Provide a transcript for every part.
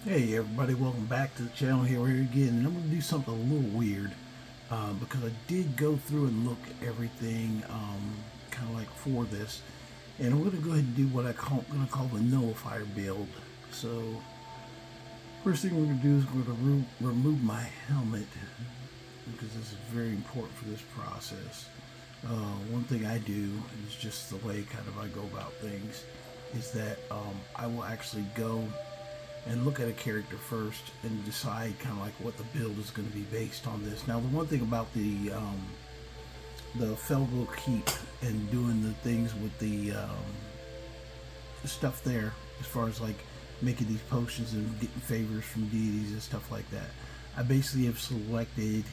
Hey everybody, welcome back to the channel. Here we are again, and I'm going to do something a little weird because I did go through and look at everything kind of like for this, and I'm going to go ahead and do what I'm going to call the Nullifier build. So first thing we're going to do is we're going to remove my helmet because this is very important for this process. One thing I do is just the way kind of I go about things is that I will actually go and look at a character first and decide kind of like what the build is going to be based on this. Now, the one thing about the Fellglow Keep and doing the things with the stuff there, as far as like making these potions and getting favors from deities and stuff like that, I basically have selected,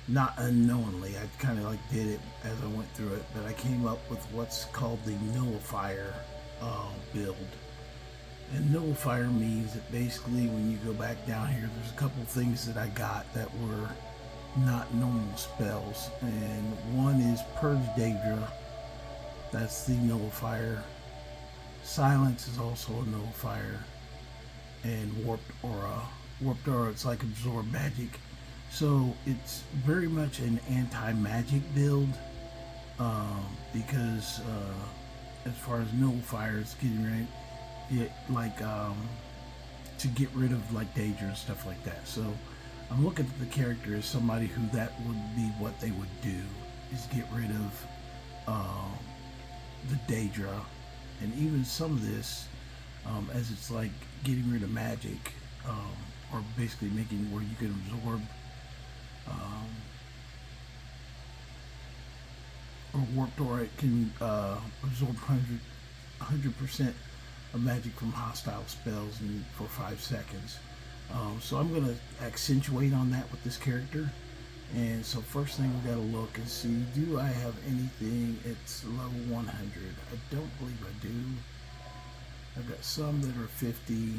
not unknowingly, I kind of like did it as I went through it, but I came up with what's called the Nullifier build. And Nullifier means that basically when you go back down here, there's a couple things that I got that were not normal spells. And one is Purge Daedra. That's the Nullifier. Silence is also a Nullifier. And Warped Aura. Warped Aura, it's like Absorb Magic. So it's very much an anti-magic build. Because as far as Nullifier, it's getting ready. Like to get rid of like Daedra and stuff like that. So I'm looking at the character as somebody who that would be what they would do, is get rid of the Daedra, and even some of this as it's like getting rid of magic, or basically making where you can absorb or warped, or it can absorb 100% of magic from hostile spells for 5 seconds. So I'm going to accentuate on that with this character. And so first thing we got to look and see, do I have anything at level 100? I don't believe I do. I've got some that are 50. You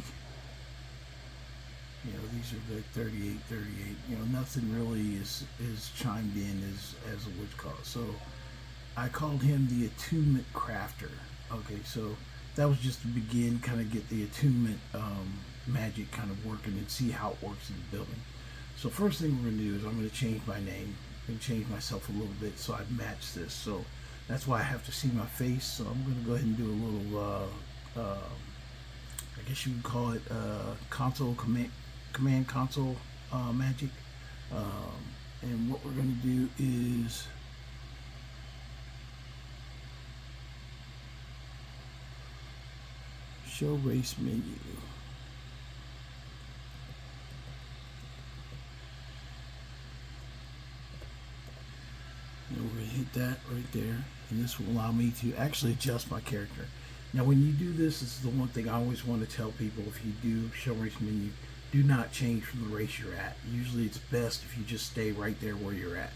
know, these are like 38, 38. You know, nothing really is chimed in as a witch call. So I called him the Attunement Crafter. Okay, so that was just to begin, kind of get the attunement magic kind of working and see how it works in the building. So first thing we're going to do is I'm going to change my name and change myself a little bit so I match this. So that's why I have to see my face. So I'm going to go ahead and do a little, I guess you would call it console command console magic. And what we're going to do is show race menu. And we're going to hit that right there, and this will allow me to actually adjust my character. Now when you do this, this is the one thing I always want to tell people: if you do show race menu, do not change from the race you're at. Usually it's best if you just stay right there where you're at.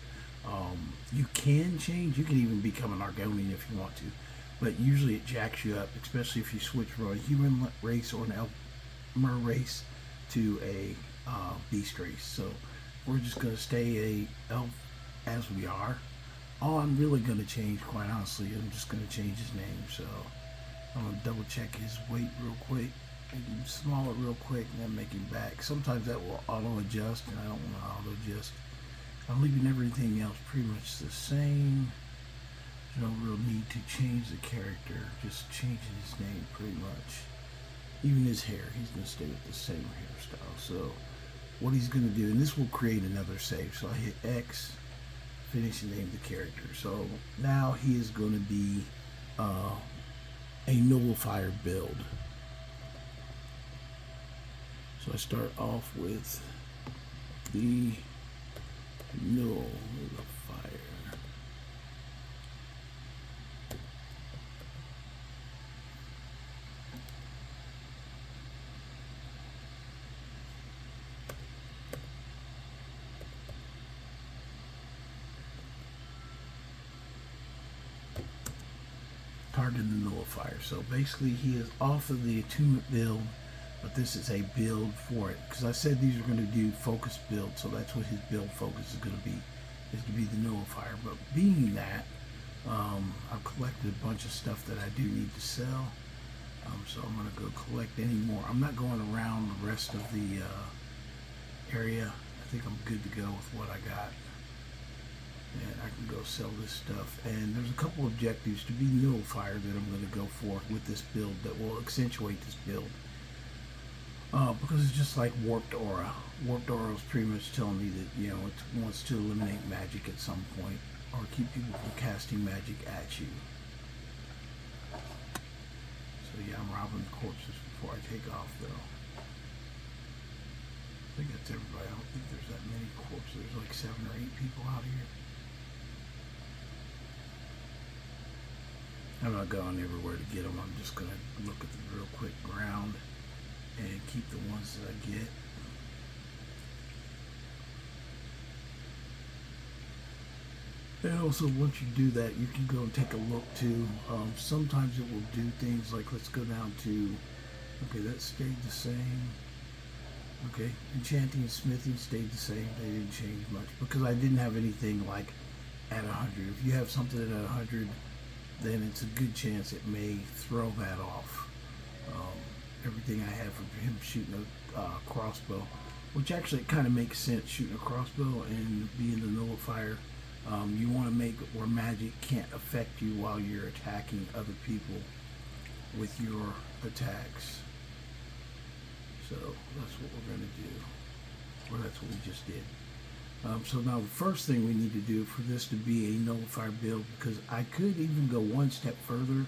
You can change, you can even become an Argonian if you want to, but usually it jacks you up, especially if you switch from a human race or an Elmer race to a beast race. So we're just going to stay a elf as we are. All I'm really going to change, quite honestly, I'm just going to change his name. So I'm going to double check his weight real quick, make him smaller real quick, and then make him back. Sometimes that will auto adjust, and I don't want to auto adjust. I'm leaving everything else pretty much the same. No real need to change the character, just changing his name pretty much. Even his hair, he's going to stay with the same hairstyle. So what he's going to do, and this will create another save. So I hit X, finish and name the character. So now he is going to be a Nullifier build. So I start off with the Nullifier. Target the Nullifier. So basically he is off of the Attunement build, but this is a build for it, because I said these are going to do focus build, so that's what his build focus is going to be, is to be the Nullifier. But being that I've collected a bunch of stuff that I do need to sell, So I'm going to go collect any more. I'm not going around the rest of the area. I think I'm good to go with what I got. And I can go sell this stuff. And there's a couple objectives to be Nullifier that I'm going to go for with this build that will accentuate this build. Because it's just like Warped Aura. Warped Aura is pretty much telling me that, you know, it wants to eliminate magic at some point, or keep people from casting magic at you. So yeah, I'm robbing the corpses before I take off, though. I think that's everybody. I don't think there's that many corpses. There's like 7 or 8 people out here. I'm not going everywhere to get them. I'm just going to look at the real quick ground and keep the ones that I get. And also, once you do that, you can go and take a look too. Sometimes it will do things like, let's go down to, okay, that stayed the same. Okay, enchanting and smithing stayed the same. They didn't change much because I didn't have anything like at 100. If you have something at 100, then it's a good chance it may throw that off. Everything I had from him shooting a crossbow, which actually kind of makes sense, shooting a crossbow and being the nullifier. You want to make it where magic can't affect you while you're attacking other people with your attacks. So that's what we're going to do, or that's what we just did. So now the first thing we need to do for this to be a nullifier build, because I could even go one step further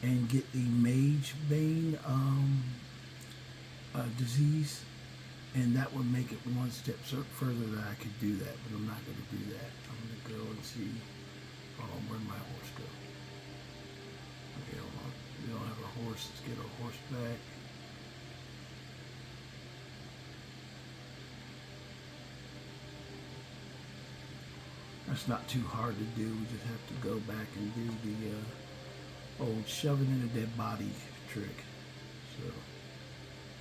and get the Mage Bane disease, and that would make it one step further that I could do that, but I'm not going to do that. I'm going to go and see, where'd my horse go? Okay, hold on. We don't have a horse. Let's get our horse back. That's not too hard to do. We just have to go back and do the old shoving in a dead body trick. So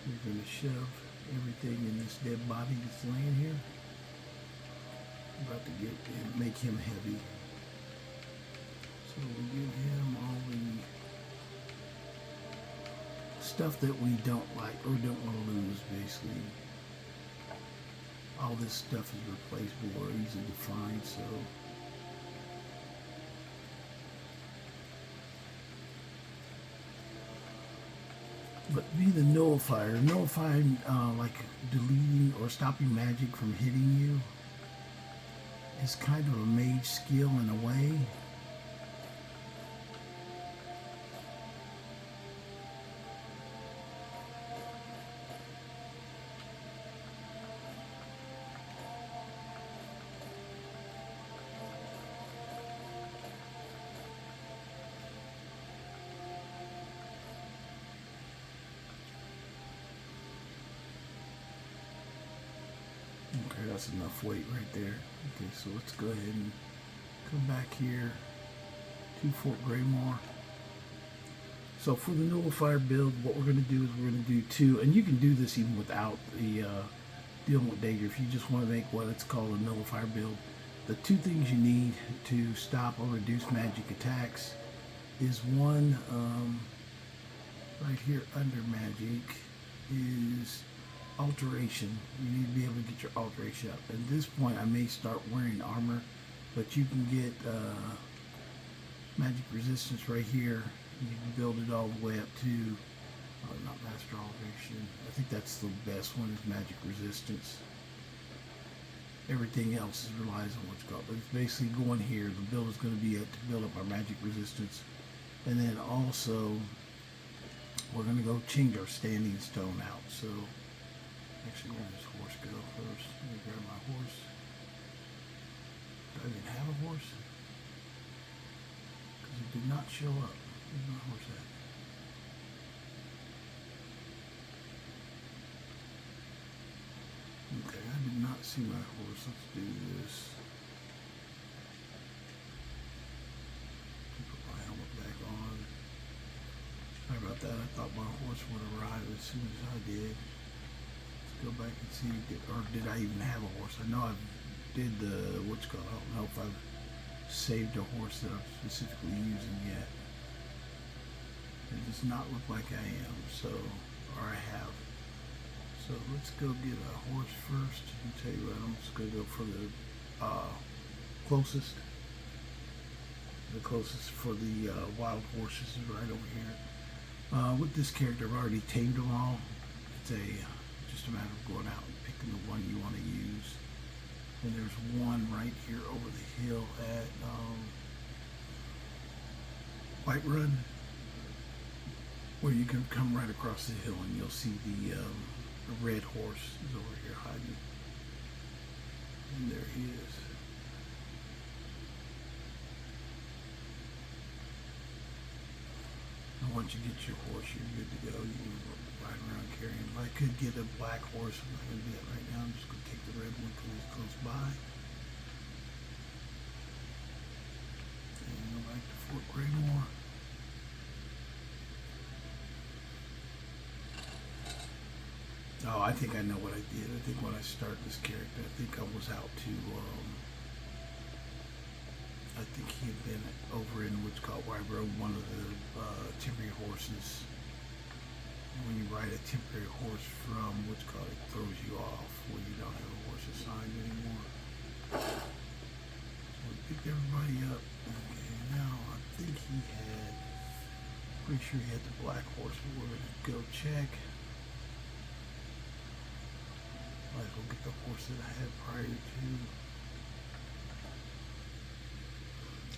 we're going to shove everything in this dead body that's laying here. About to get and make him heavy. So we give him all the stuff that we don't like or don't want to lose, basically. All this stuff is replaceable or easy to find, so but be the nullifier. Nullifying, like deleting or stopping magic from hitting you, is kind of a mage skill in a way. Okay, that's enough weight right there. Okay, so let's go ahead and come back here to Fort Greymore. So for the nullifier build, what we're going to do is we're going to do 2, and you can do this even without the dealing with Daedra. If you just want to make what it's called a nullifier build, the 2 things you need to stop or reduce magic attacks is one, right here under magic, is alteration. You need to be able to get your alteration up. At this point I may start wearing armor, but you can get magic resistance right here. You can build it all the way up to not master alteration. I think that's the best one, is magic resistance. Everything else relies on what's called, but it's basically going here. The build is going to be to build up our magic resistance, and then also we're going to go change our standing stone out. So actually, where does this horse go first? Let me grab my horse. Do I even have a horse? Because it did not show up. Where's my horse at? Okay, I did not see my horse. Let's do this. Put my helmet back on. Sorry about that. I thought my horse would arrive as soon as I did. Go back and see, or did I even have a horse? I know I did the, what's called, I don't know if I've saved a horse that I'm specifically using yet. It does not look like I am, so, or I have. So let's go get a horse first. I'll tell you what, I'm just going to go for the closest. The closest for the wild horses is right over here. With this character, I've already tamed them all. It's just a matter of going out and picking the one you want to use. And there's one right here over the hill at White Run, where you can come right across the hill and you'll see the red horse is over here hiding. And there he is. And once you get your horse, you're good to go. You can ride around carrying him. I could get a black horse. I'm not going to do that right now. I'm just going to take the red one because he's close by. And go back to Fort Greymore. Oh, I think I know what I did. I think when I started this character, I think I was out to, I think he had been over in what's called, where I rode one of the temporary horses. And when you ride a temporary horse from what's called, it throws you off where you don't have a horse assigned anymore. So we picked everybody up. Okay, now I think he had, pretty sure he had the black horse, but we're going to go check. Might as well get the horse that I had prior to.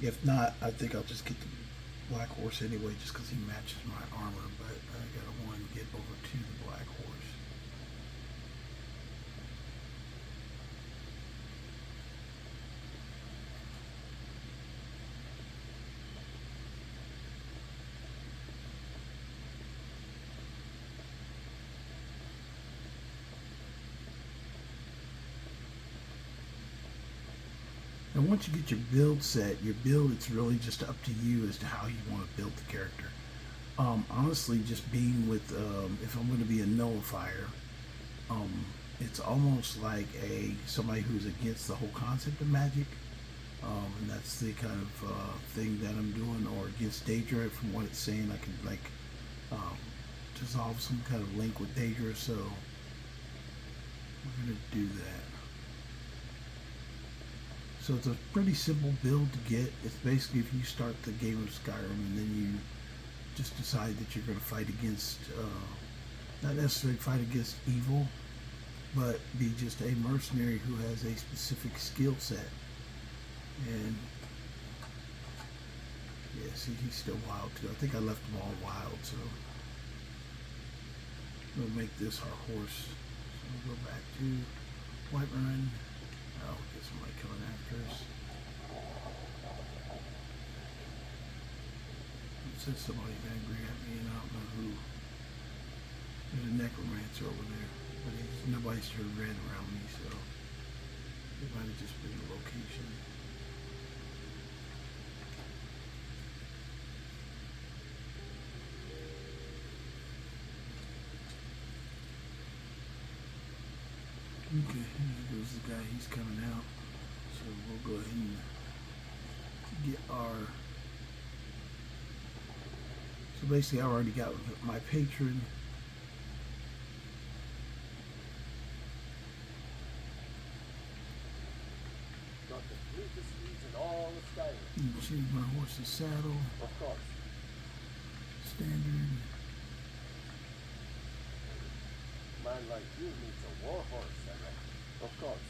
If not, I think I'll just get the black horse anyway, just because he matches my armor, but I gotta want to get over to the black horse. And once you get your build set, your build, it's really just up to you as to how you want to build the character. Honestly, just being with, if I'm going to be a nullifier, it's almost like somebody who's against the whole concept of magic. And that's the kind of thing that I'm doing, or against Daedra. From what it's saying, I could like dissolve some kind of link with Daedra, so we're going to do that. So it's a pretty simple build to get. It's basically if you start the game of Skyrim and then you just decide that you're going to fight against, not necessarily fight against evil, but be just a mercenary who has a specific skill set. And yeah, see, he's still wild too. I think I left them all wild, so we'll make this our horse. So we'll go back to White Run. Oh, we'll get somebody coming after us. It says somebody's angry at me, and I don't know who. There's a necromancer over there, but nobody's turned red around me, so it might have just been the location. Okay, here goes the guy, he's coming out. So we'll go ahead and get our... So basically I already got my patron. Got the fleetest steeds in all of Skyrim. You can choose my horse's saddle. Of course. Standard. Man like you needs a war horse, I reckon. Of course.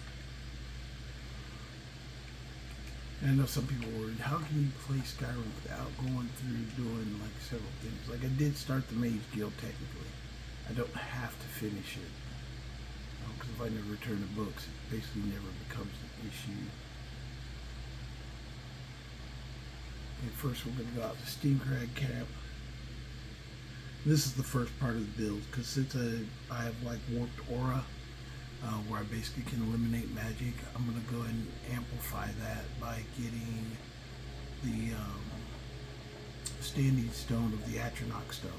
And I know some people were worried, how can you play Skyrim without going through doing like several things? Like I did start the Mage Guild technically. I don't have to finish it. Because if I never return the books, it basically never becomes an issue. Okay, first we're going to go out to Steam Crag Camp. This is the first part of the build, because since I have like Warped Aura, where I basically can eliminate magic, I'm going to go ahead and amplify that by getting the standing stone of the Attronach Stone.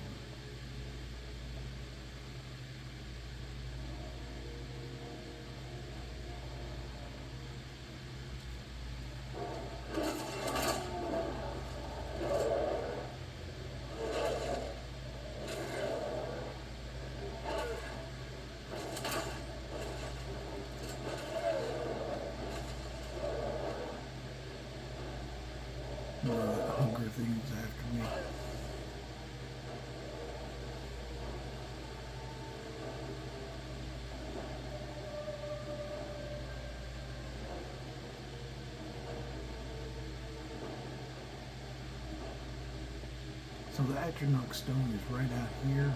Hunger things after me. So the Attronach Stone is right out here.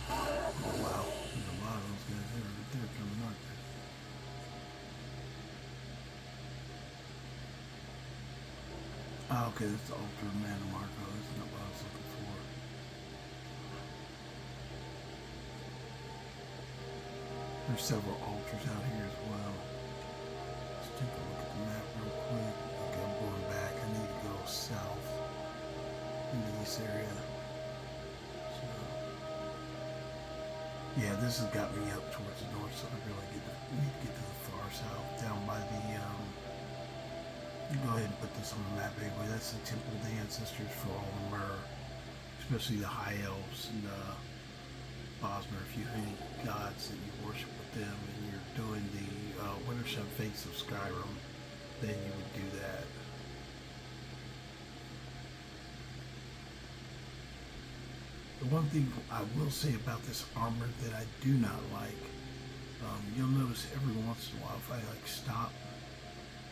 Oh wow, there's a lot of those guys there right there coming, aren't they? Oh, okay, that's the altar of Mannimarco. That's not what I was looking for. There's several altars out here as well. Let's take a look at the map real quick. Okay, I'm going back. I need to go south into this area. So, yeah, this has got me up towards the north, so I really need to get to the far south, down by the, you go ahead and put this on the map anyway. That's the temple of the ancestors for all the myrrh, especially the high elves and Bosmer. If you have any gods that you worship with them and you're doing the Wintersun Fates of Skyrim, then you would do that. The one thing I will say about this armor that I do not like, you'll notice every once in a while if I like stop,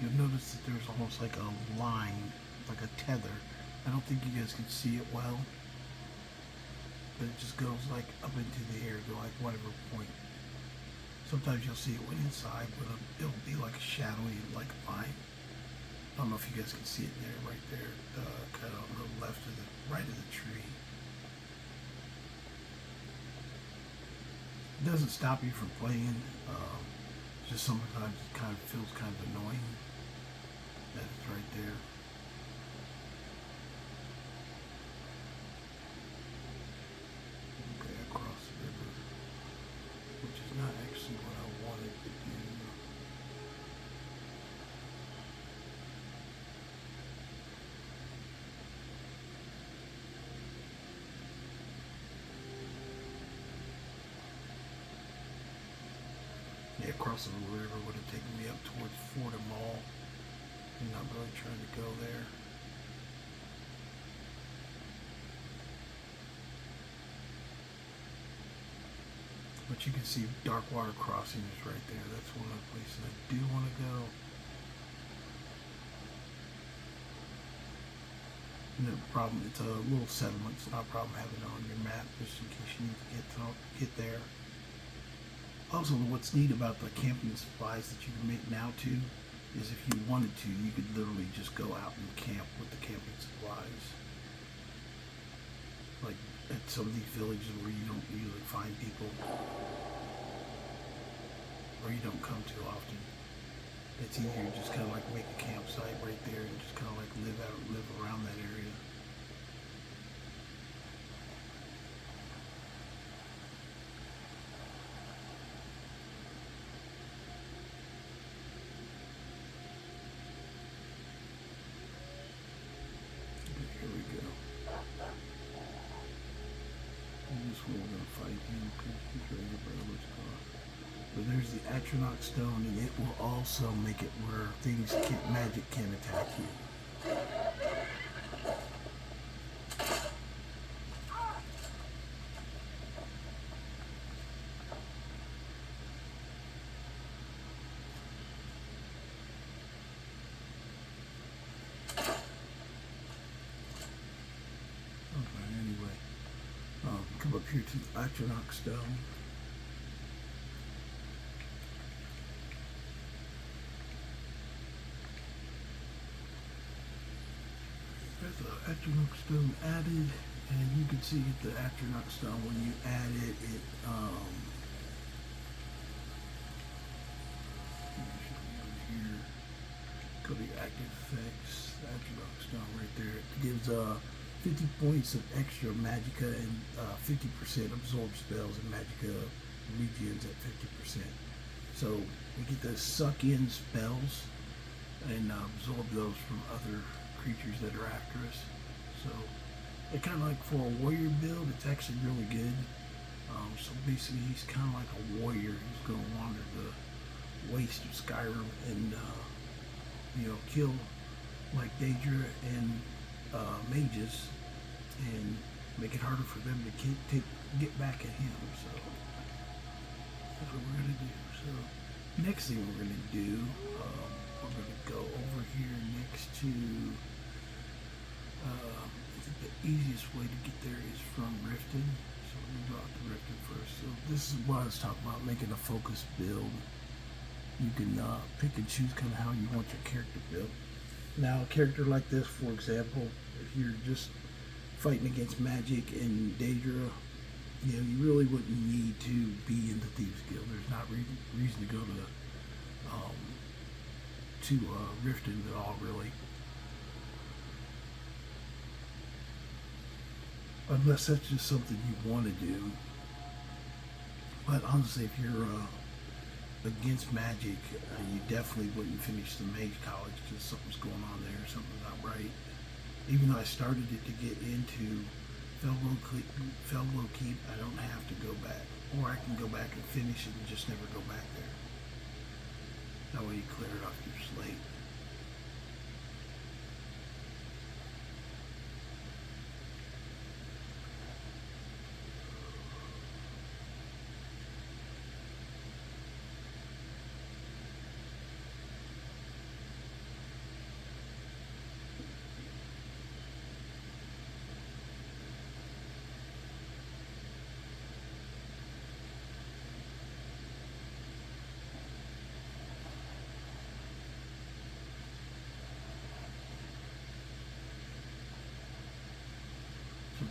you'll notice that there's almost like a line, like a tether. I don't think you guys can see it well, but it just goes like up into the air to like whatever point. Sometimes you'll see it when inside, but it'll be like a shadowy like line. I don't know if you guys can see it there, right there, kind of on the left of the right of the tree. It doesn't stop you from playing. Just sometimes it kind of feels kind of annoying that it's right there. Okay, across the river, which is not actually what I wanted to do. Yeah, crossing the river would have taken me up towards Fort Mall. I'm not really trying to go there. But you can see Darkwater Crossing is right there. That's one of the places I do want to go. No problem, it's a little settlement. It's not a problem having it on your map just in case you need to get there. Also, what's neat about the camping supplies that you can make now too is if you wanted to, you could literally just go out and camp with the camping supplies. Like at some of these villages where you don't usually find people, or you don't come too often. It's easier to just kind of like make a campsite right there and just kind of like live around that area. Here we go. And this one we're going to fight him because he's ready to burn his car. But there's the Attronach Stone, and it will also make it where magic can attack you. Okay, anyway, come up here to the Attronach Stone. There's the Attronach Stone added, and you can see the Attronach Stone when you add it, here, go to active effects, the Attronach Stone right there. It gives 50 points of extra magicka and 50% absorb spells, and magicka regens at 50%. So we get to suck in spells and absorb those from other creatures that are after us. So it kind of like for a warrior build, it's actually really good. So basically, he's kind of like a warrior who's going to wander the waste of Skyrim and kill like Daedra and mages and make it harder for them to get back at him. So that's what we're gonna do. So next thing we're gonna do, we're gonna go over here next to. I think the easiest way to get there is from Riften. So we're gonna go out to Riften first. So this is what I was talking about, making a focused build. You can pick and choose kind of how you want your character built. Now, a character like this, for example, if you're just fighting against magic and Daedra, you really wouldn't need to be in the Thieves Guild. There's not reason to go to Riften at all, really. Unless that's just something you want to do. But honestly, if you're against magic, you definitely wouldn't finish the mage college because something's going on there, something's not right. Even though I started it to get into Fellglow Keep, I don't have to go back. Or I can go back and finish it and just never go back there. That way you clear it off your slate.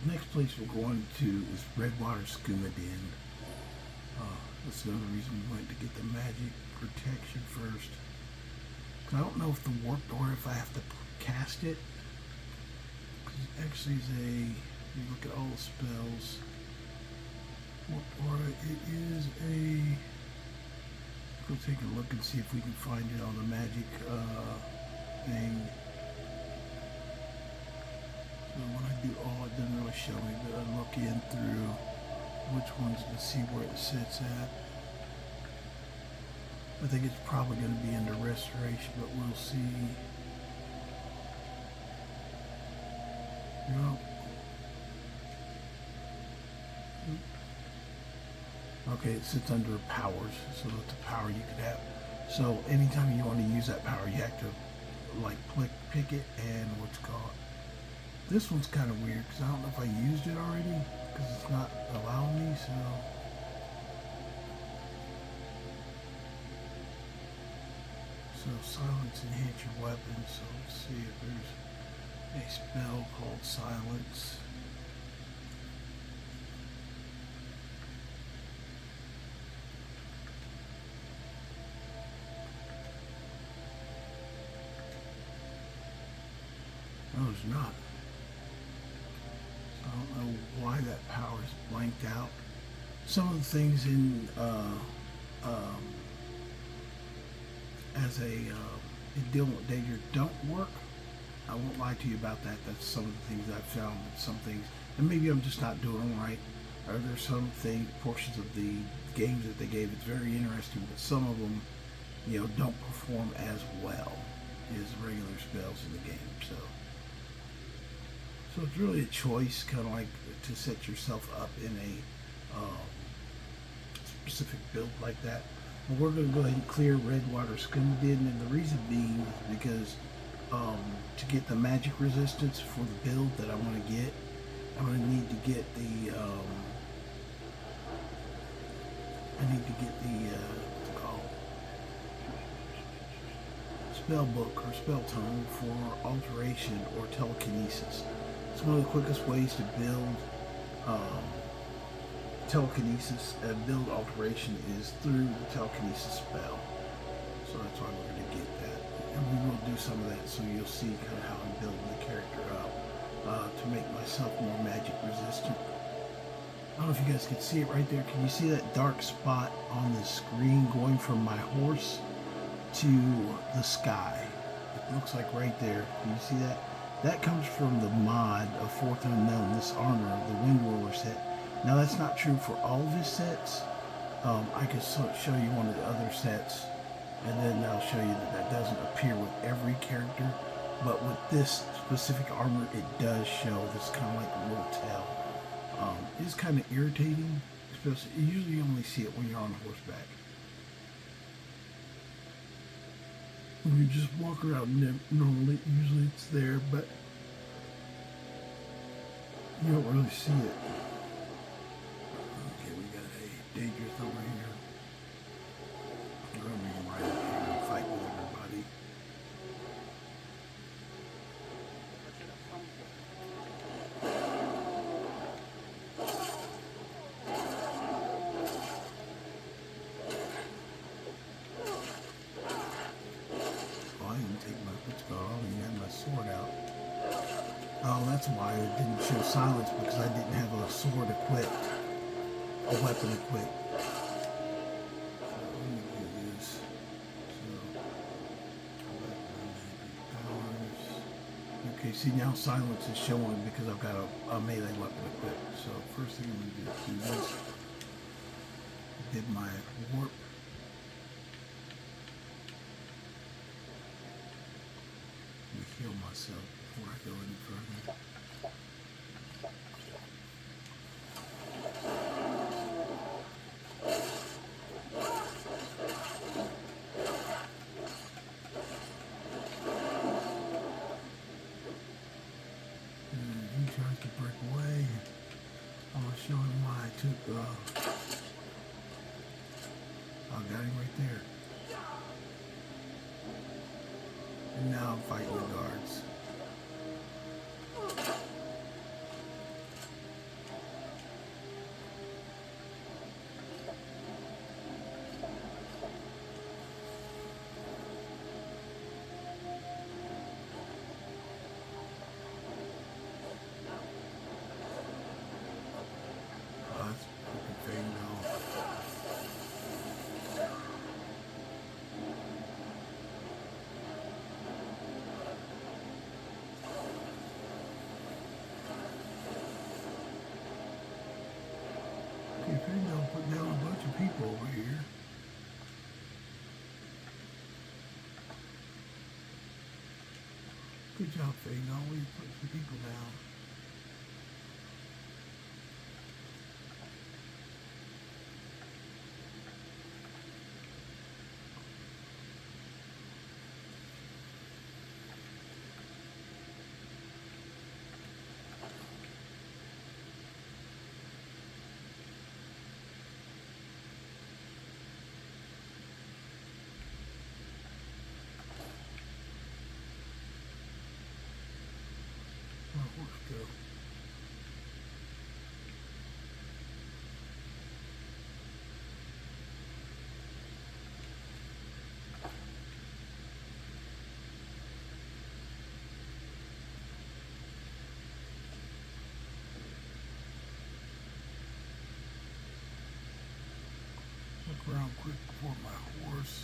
The next place we're going to is Redwater Skooma Den. That's another reason we went to get the magic protection first. I don't know if the warp door, if I have to cast it. Because it actually is you look at all the spells. Warp door, it is go take a look and see if we can find it on the magic thing. So when I do all, it doesn't really show me, but I look in through which ones to see where it sits at. I think it's probably going to be under restoration, but we'll see. Nope. Okay, it sits under powers, so that's a power you could have. So anytime you want to use that power, you have to like pick it and what's called. This one's kind of weird because I don't know if I used it already because it's not allowing me, so. So silence enhance your weapon, so let's see if there's a spell called silence. No, there's not. I don't know why that power is blanked out. Some of the things in in dealing with Daedra don't work. I won't lie to you about that. That's some of the things I've found. That some things, and maybe I'm just not doing them right. Or there's some portions of the games that they gave. It's very interesting, but some of them, don't perform as well as regular spells in the game. So it's really a choice, kind of like to set yourself up in a specific build like that. But we're going to go ahead and clear Redwater Skooma Den, and the reason being is because to get the magic resistance for the build that I want to get, I'm going to need to get the what's it called? Spell book or spell tome for alteration or telekinesis. It's one of the quickest ways to build telekinesis and build alteration is through the telekinesis spell. So that's why we're going to get that. And we will do some of that so you'll see kind of how I'm building the character up to make myself more magic resistant. I don't know if you guys can see it right there. Can you see that dark spot on the screen going from my horse to the sky? It looks like right there. Can you see that? That comes from the mod of Fourth Unknown, this armor, the Wind Roller set. Now that's not true for all of his sets. I could show you one of the other sets, and then I'll show you that that doesn't appear with every character. But with this specific armor, it does show. This kind of like a little tail. It's kind of irritating, especially usually you only see it when you're on horseback. When you just walk around normally, usually it's there, but you don't really see it. Okay, we got a Daedra over here. We're going to be right up here and fight with everybody. Oh, I didn't take my, what's going on? I had my sword out. Oh, that's why it didn't show silence, because I didn't have a sword equipped, a weapon equipped. So let me do this. So, powers. Okay, see now silence is showing because I've got a melee weapon equipped. So first thing I'm going to do is this. Did my warp. Let me heal myself before I go any further. And he tries to break away. I was showing why I took, I got him right there. And now I'm fighting the guards. Oh, that's freaking thing now. Okay, Fellglow put down a bunch of people over here. Good job, Fellglow. We put some people down. Where'd my horse go? Look around quick before my horse.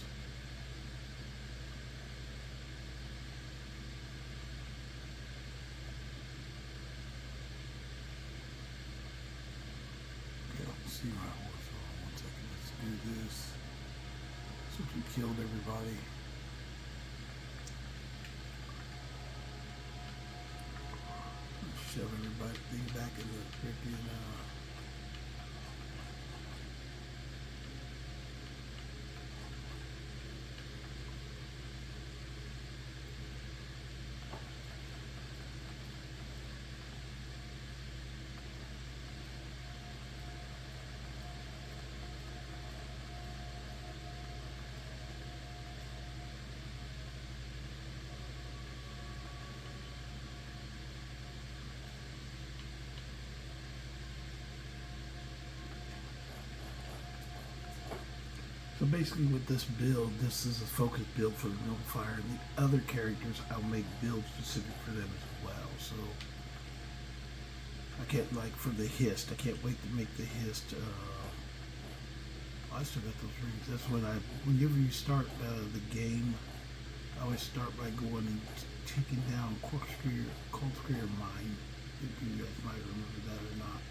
Okay, I can see my horse. Hold on 1 second. Let's do this. Since we killed everybody. Let's shove everybody back in the freaking, So basically with this build, this is a focus build for the Nullifier, and the other characters I'll make builds specific for them as well. So I can't, like for the Hist, I can't wait to make the Hist, I still got those rings. That's when whenever you start the game, I always start by going and taking down Corkscrew Mine. If you guys might remember that or not.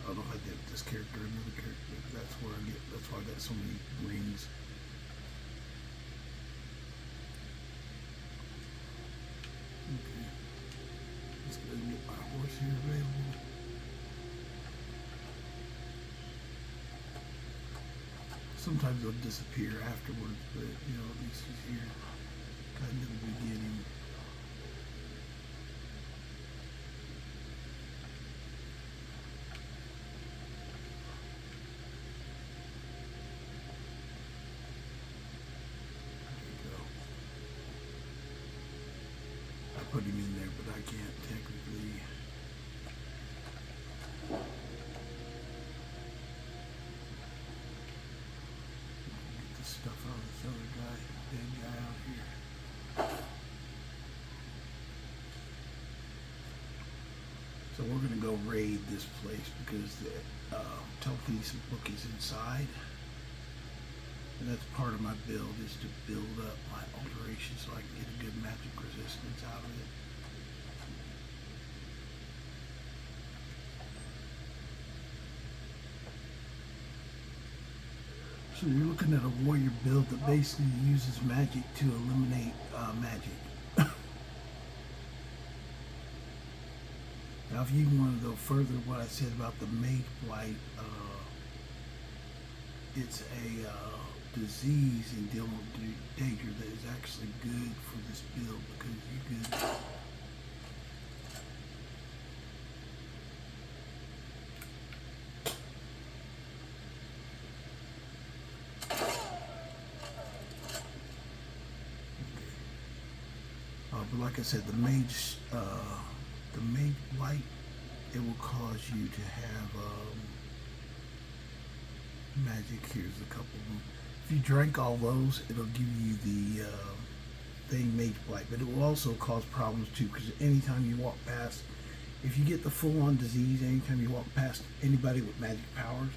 I don't know if I did this character or another character. That's where that's why I got so many rings. Okay. Let's go ahead and get my horse here available. Sometimes they'll disappear afterwards, but you know, at least he's here. Kind of the beginning. Put him in there, but I can't technically. Get this stuff out of this other guy, dead guy out here. So we're gonna go raid this place because the telekinesis book is inside. And that's part of my build, is to build up my alteration so I can get a good magic resistance out of it. So you're looking at a warrior build that basically uses magic to eliminate magic. Now if you want to go further, what I said about the Mage Blight, it's a disease in dealing with Daedra that is actually good for this build because you could but like I said, the mage blight, it will cause you to have magic. Here's a couple of them. If you drank all those, it'll give you the thing Mage Blight, but it will also cause problems too, because anytime you walk past, if you get the full-on disease, anytime you walk past anybody with magic powers,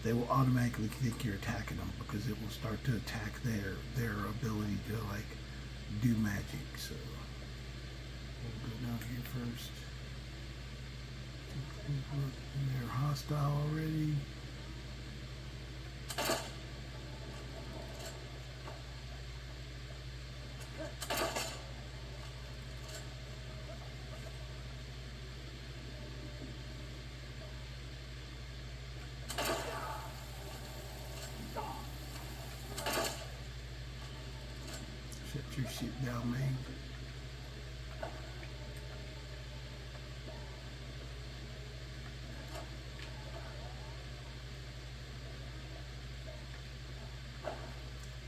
they will automatically think you're attacking them, because it will start to attack their ability to like do magic. So we'll go down here first. They're hostile already. Shut your shit down, man.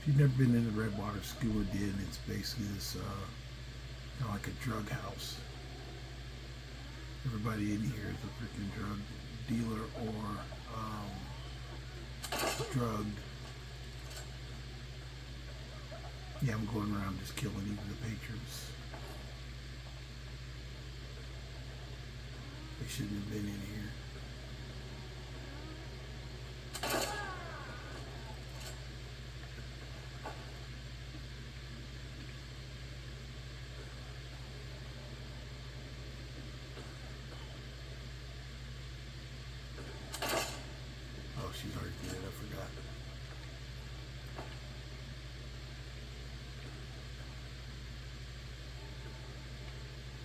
If you've never been in the Redwater Scuba Den, it's basically this kind of like a drug house. Everybody in here is a freaking drug dealer or drugged. Yeah, I'm going around just killing even the patrons. They shouldn't have been in here. Oh, she's already dead, I forgot.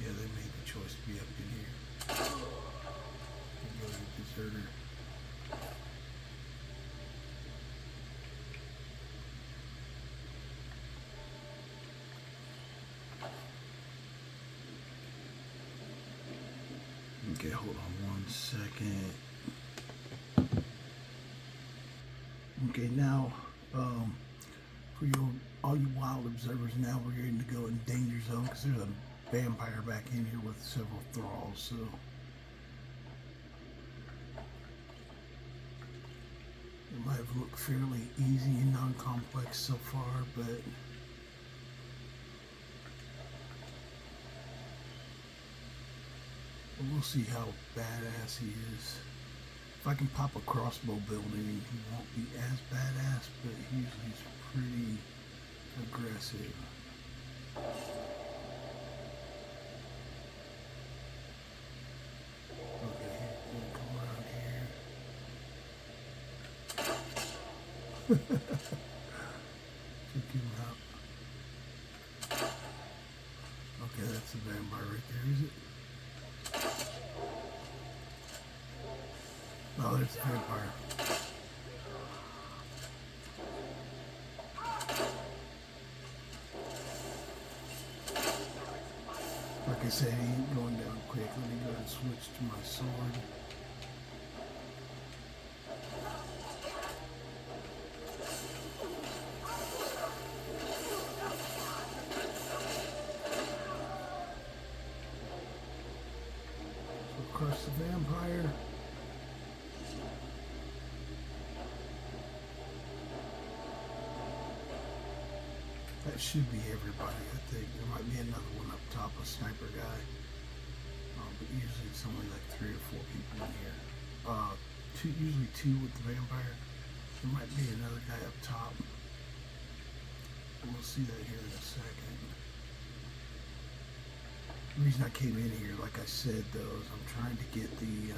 Yeah, they made the choice to be up in here. There goes the deserter. Okay, hold on one second. Okay, now, for all you wild observers, now we're going to go in danger zone because there's a vampire back in here with several thralls, so it might have looked fairly easy and non-complex so far, but we'll see how badass he is. If I can pop a crossbow building, he won't be as badass, but he's pretty aggressive. Okay, he's gonna come around here. Check him out. Okay, that's a vampire right there, is it? Oh, there's a vampire. Like I said, he ain't going down quick. Let me go ahead and switch to my sword. So crush the vampire. That should be everybody, I think. There might be another one up top, a sniper guy. But usually it's only like 3 or 4 people in here. Usually two with the vampire. There might be another guy up top. We'll see that here in a second. The reason I came in here, like I said, though, is I'm trying to get the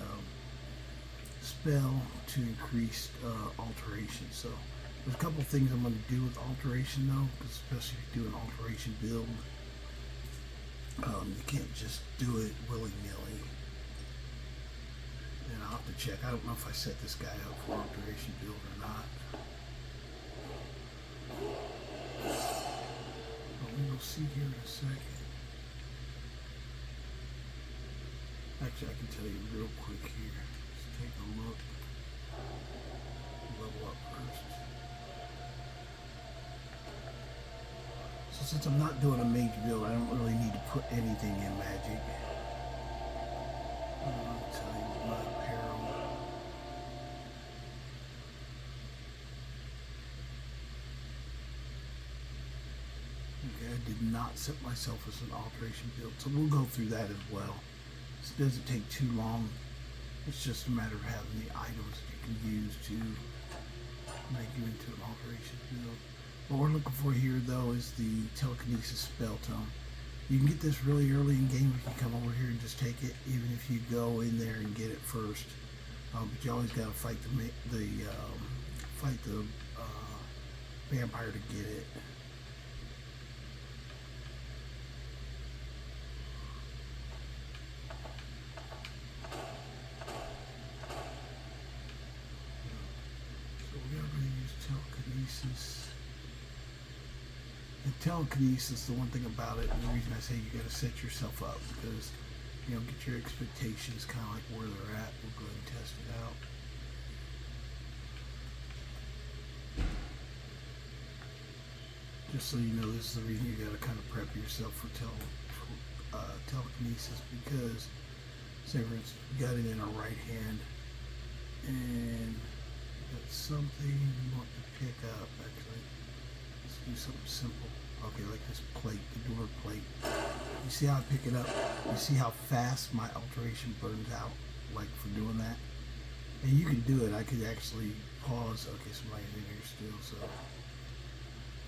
spell to increase alteration. So there's a couple things I'm going to do with alteration, though, because especially if you do an alteration build, you can't just do it willy-nilly. And I'll have to check. I don't know if I set this guy up for alteration build or not. But we will see here in a second. Actually, I can tell you real quick here. Let's take a look. Level up first. So since I'm not doing a mage build, I don't really need to put anything in magic. I'll tell you my apparel. Okay, I did not set myself as an alteration build, so we'll go through that as well. This doesn't take too long. It's just a matter of having the items that you can use to make you into an alteration build. What we're looking for here, though, is the telekinesis spell tome. You can get this really early in game if you come over here and just take it, even if you go in there and get it first. But you always got to fight the vampire to get it. So we're going to use telekinesis. And telekinesis, the one thing about it, and the reason I say you got to set yourself up, because, you know, get your expectations kind of like where they're at. We'll go ahead and test it out. Just so you know, this is the reason you got to kind of prep yourself for telekinesis, because, say for instance, you got it in our right hand, and that's something you want to pick up, actually. Let's do something simple. Okay, like this plate, the door plate. You see how I pick it up? You see how fast my alteration burns out, like for doing that? And you can do it. I could actually pause. Okay, somebody's in here still, so.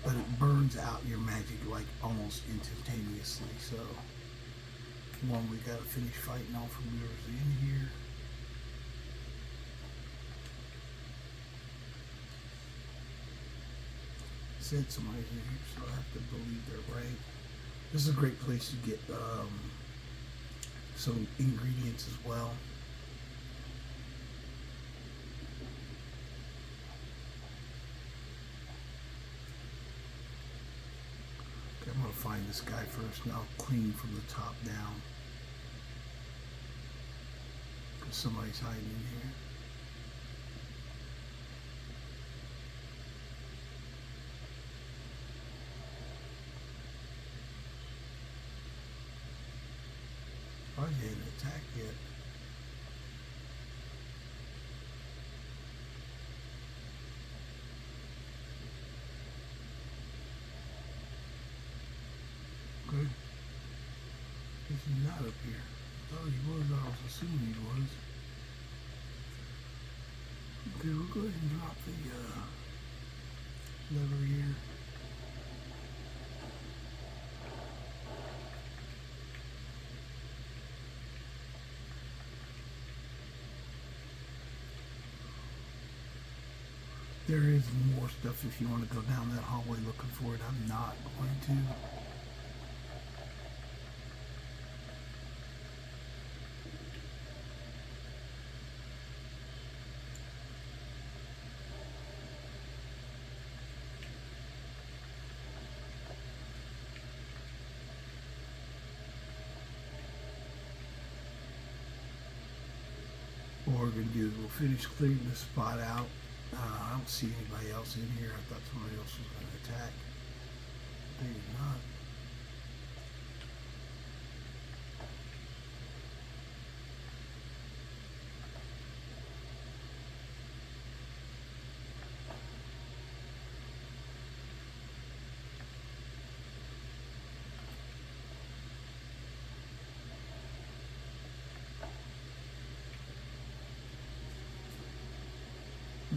But it burns out your magic like almost instantaneously, so. One, we gotta finish fighting off whoever's in here. Said somebody's in here, so I have to believe they're right. This is a great place to get some ingredients as well. Okay, I'm gonna find this guy first, and I'll clean from the top down, because somebody's hiding in here. I didn't attack yet. Good. He's not up here. I thought he was. I was assuming he was. Okay, we'll go ahead and drop the lever here. There is more stuff if you want to go down that hallway looking for it. I'm not going to. What we're going to do is we'll finish clearing this spot out. I don't see anybody else in here. I thought somebody else was going to attack. They did not.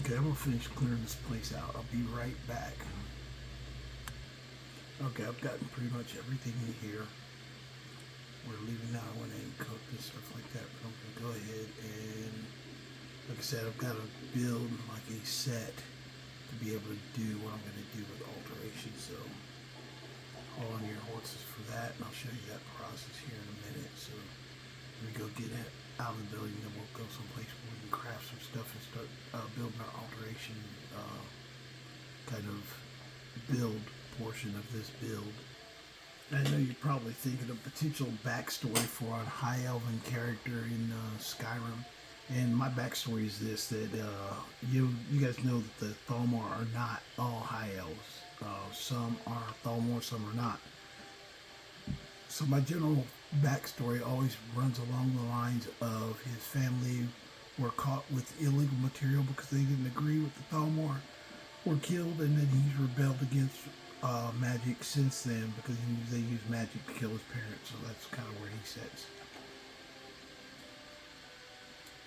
Okay, I'm gonna finish clearing this place out. I'll be right back. Okay, I've gotten pretty much everything in here. We're leaving now. I went and cooked and stuff like that, but I'm gonna go ahead and, like I said, I've got to build like a set to be able to do what I'm gonna do with alteration. So, hold on your horses for that, and I'll show you that process here in a minute. So, let me go get it out of the building, then we'll go someplace where we can craft some stuff and start building our alteration kind of build portion of this build. I know you're probably thinking of potential backstory for a high elven character in Skyrim, and my backstory is this: that you guys know that the Thalmor are not all high elves. Some are Thalmor, some are not. So my general backstory always runs along the lines of his family were caught with illegal material because they didn't agree with the Thalmor, were killed, and then he's rebelled against magic since then because they used magic to kill his parents. So that's kind of where he sits.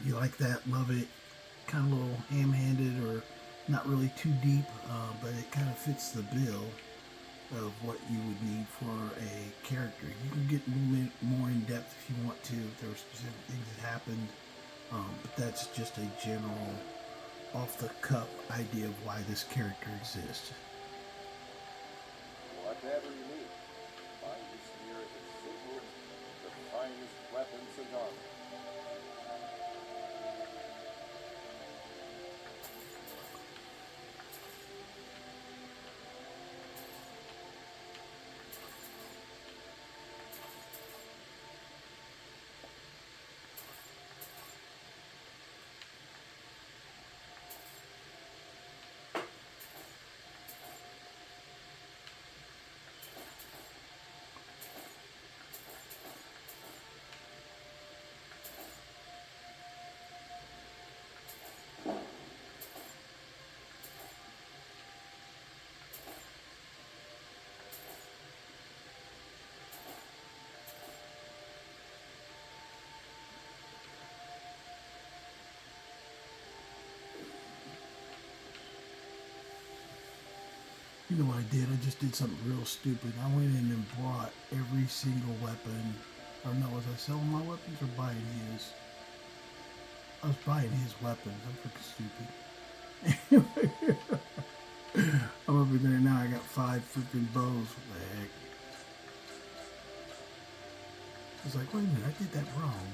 You like that? Love it? Kind of a little ham-handed or not really too deep, but it kind of fits the bill of what you would need for a character. You can get a little bit more in depth if you want to, if there were specific things that happened, but that's just a general off-the-cuff idea of why this character exists. Whatever you need, find us here at the Sigmund, the finest weapons and armor. You know what I did? I just did something real stupid. I went in and bought every single weapon. Or no, was I selling my weapons or buying his? I was buying his weapons. I'm freaking stupid. I'm over there now. I got 5 freaking bows. What the heck? I was like, wait a minute, I did that wrong.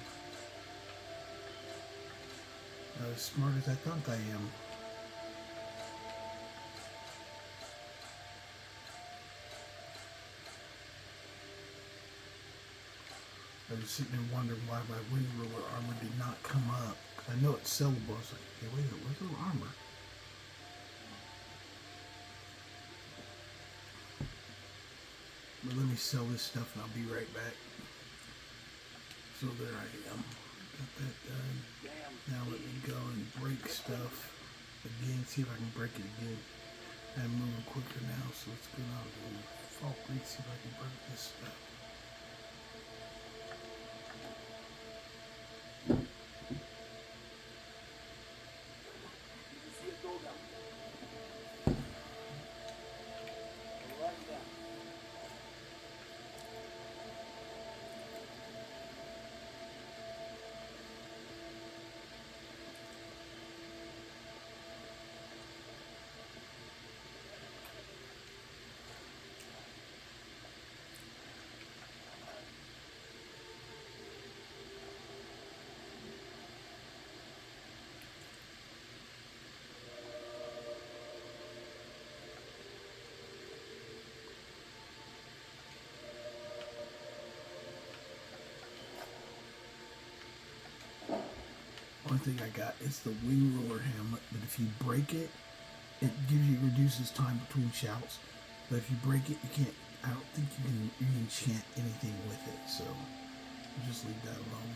Not as smart as I thought I am. I was sitting there wondering why my wind ruler armor did not come up. I know it's sellable. I was like, okay, wait a minute, where's the armor? But let me sell this stuff and I'll be right back. So there I am. Got that done. Now let me go and break stuff again. See if I can break it again. I'm moving quicker now, so let's go down to Falkreath, see if I can break this stuff. One thing I got is the wing roller hamlet, but if you break it, it reduces time between shouts. But if you break it, you can't. I don't think you can enchant anything with it. So we'll just leave that alone.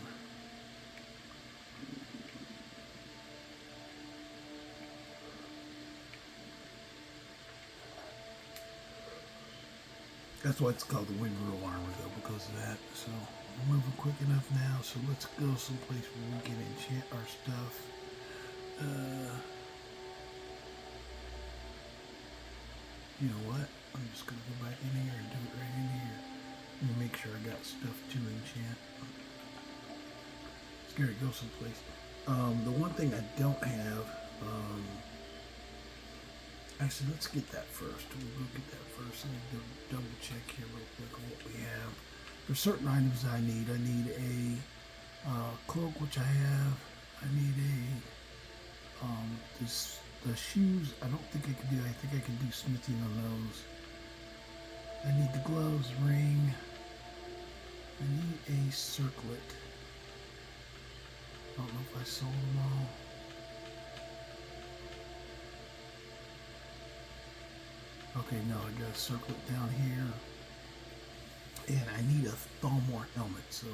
That's why it's called the wind rule armor, though, because of that. So we're moving quick enough now. So let's go someplace where we can enchant our stuff. You know what? I'm just going to go back in here and do it right in here. And make sure I got stuff to enchant. Scary, go someplace. The one thing I don't have... actually, let's get that first. We'll go get that first. Let me double check here real quick on what we have. There's certain items I need. I need a cloak, which I have. I need the shoes. I don't think I can do. I think I can do smithing on those. I need the gloves, ring. I need a circlet. I don't know if I sold them all. Okay, no, I got a circlet down here. And I need a Thalmor helmet, so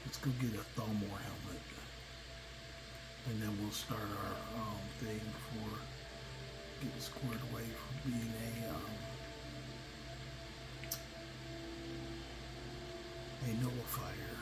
let's go get a Thalmor helmet. And then we'll start our thing for getting squared away from being a nullifier.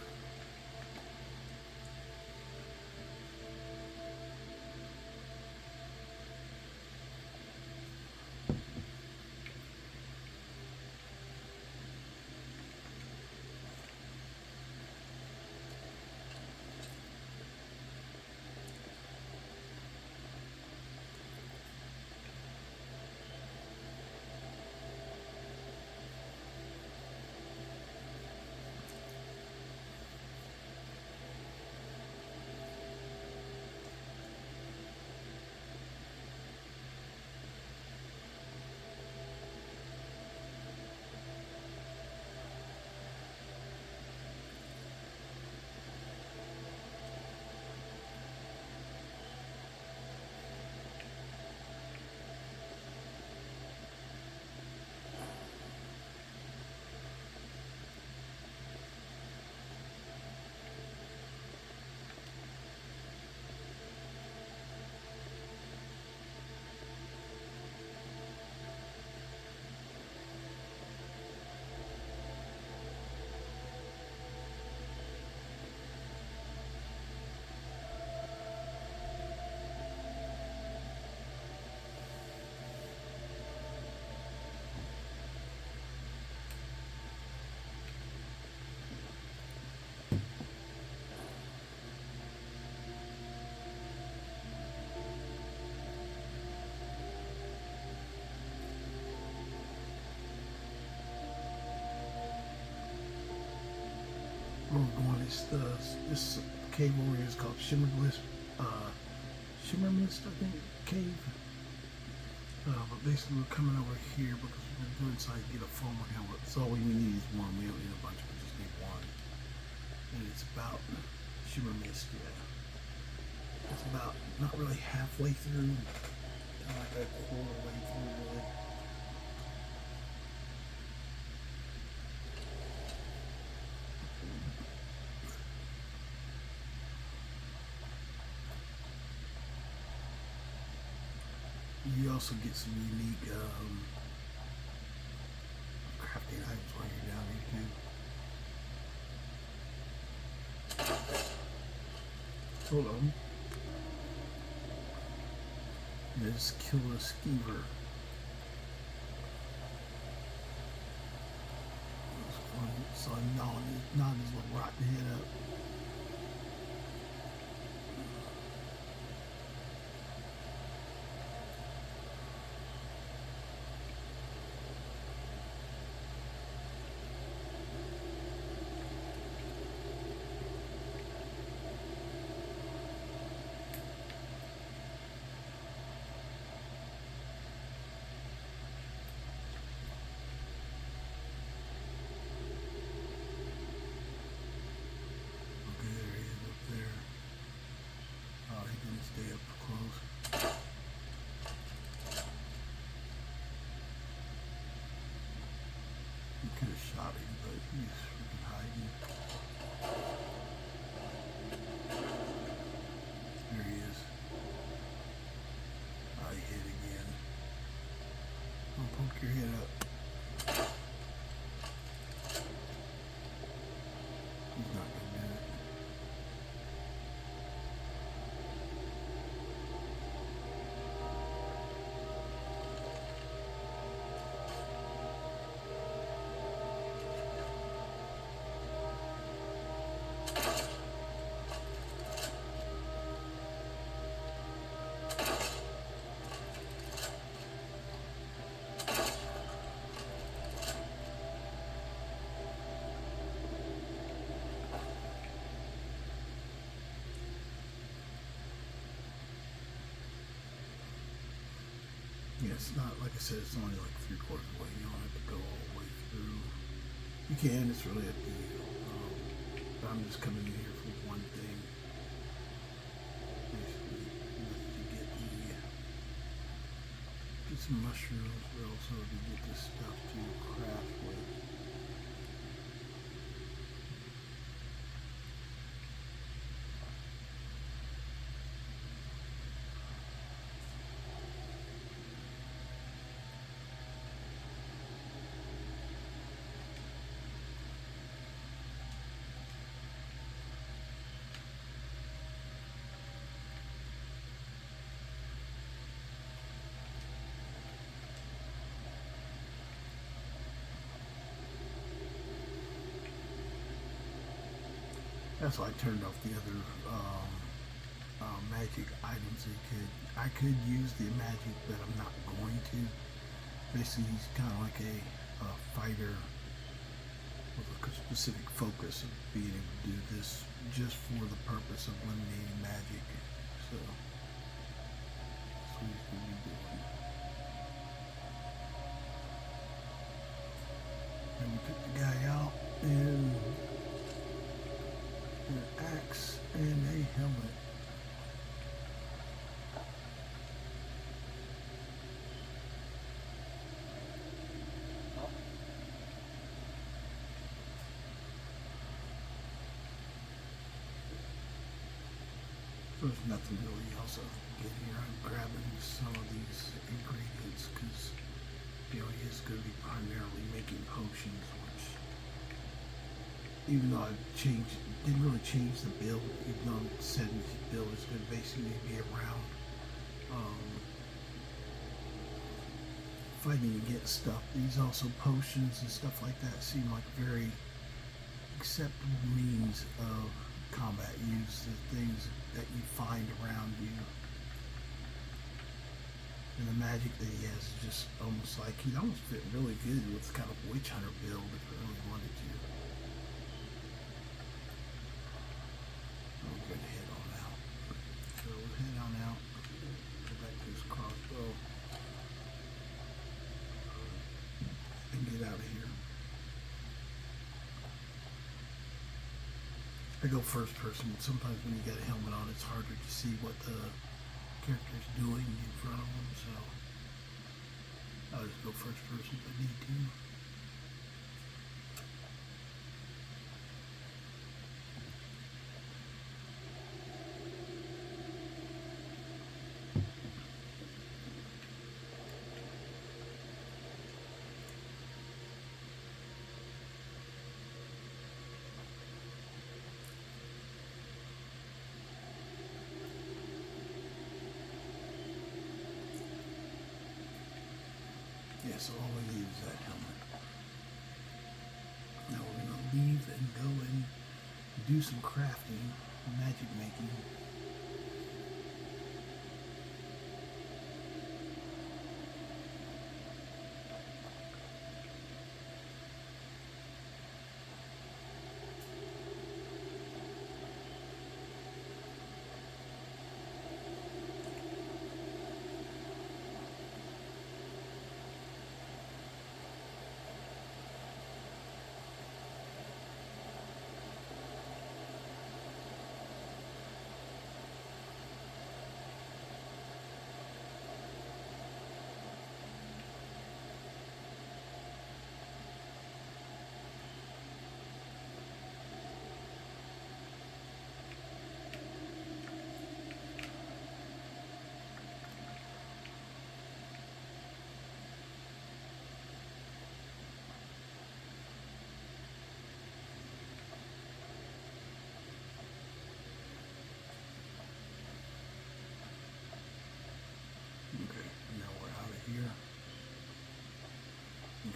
We're going this cave over here is called Shimmermist, I think, cave. But basically we're coming over here because we're going to go inside and get a former helmet. So all we need is one. We don't need a bunch, we just need one. And it's about Shimmermist, yeah. It's about not really halfway through, kind of like a quarter way through, really. You also get some unique crafting items while you're down here too. Hold on. Let's kill a skeever. So nod his little rotten head up. it's not, like I said, it's only like 3/4 of the way. You don't have to go all the way through. You can, it's really up to you. But I'm just coming in here for one thing. Basically, get some mushrooms, but also to get this stuff to craft with. That's why I turned off the other magic items. I could use the magic, but I'm not going to. Basically, he's kind of like a fighter with a specific focus of being able to do this just for the purpose of eliminating magic. So that's what he's going to be doing. And we took the guy out and an axe and a helmet. There's nothing really else I can get here. I'm grabbing some of these ingredients because, you know, he is going to be primarily making potions, which, even though I've changed, didn't really change the build, even though it said his build is going to basically be around fighting against stuff. These also potions and stuff like that seem like very acceptable means of combat. Use the things that you find around you. And the magic that he has is just almost like, he'd almost fit really good with kind of witch hunter build if I really wanted to. I'm going to head on out. So we'll head on out. Go back to this crossbow. And get out of here. I go first person. Sometimes when you got a helmet on, it's harder to see what the character's doing in front of them, so I'll just go first person if I need to. Yeah, so all we need is that helmet. Now we're going to leave and go and do some crafting, magic making.